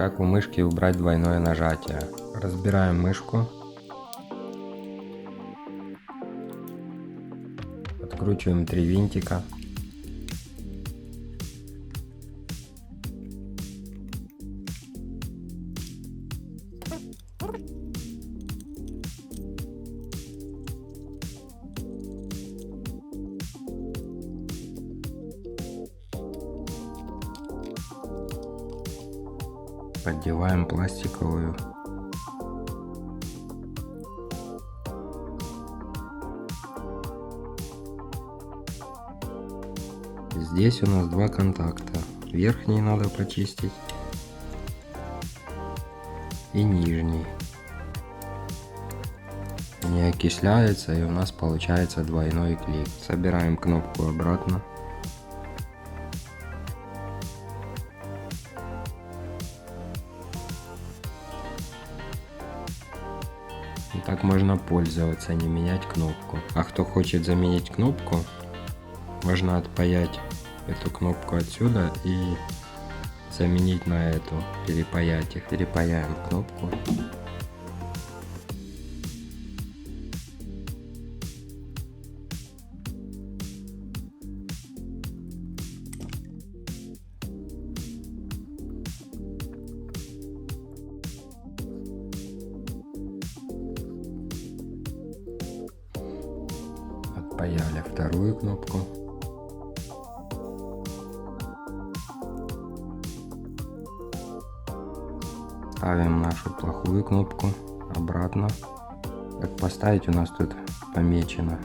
Как у мышки убрать двойное нажатие? Разбираем мышку. Откручиваем 3 винтика. Поддеваем пластиковую. Здесь у нас 2 контакта. Верхний надо почистить и нижний. Не окисляется, и у нас получается двойной клик. Собираем кнопку обратно. И так можно пользоваться, не менять кнопку. А кто хочет заменить кнопку, можно отпаять эту кнопку отсюда и заменить на эту, перепаять их. Перепаяем кнопку. Отпаяли вторую кнопку. Ставим нашу плохую кнопку обратно. Как поставить, у нас тут помечено,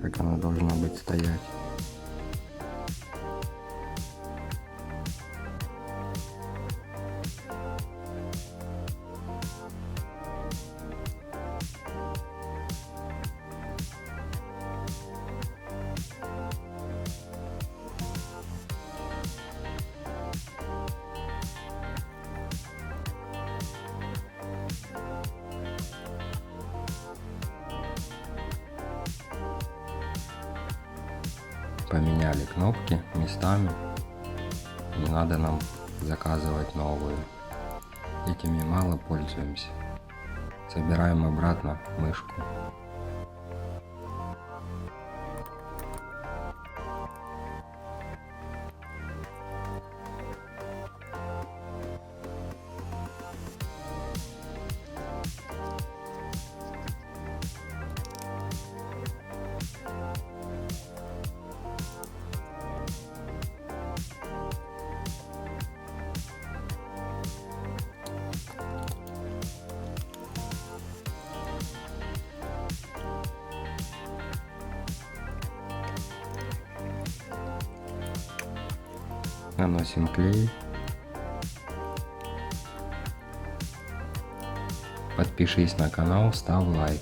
как она должна быть стоять. Поменяли кнопки местами, не надо нам заказывать новую, этими мало пользуемся. Собираем обратно мышку. Наносим клей. Подпишись на канал, ставь лайк.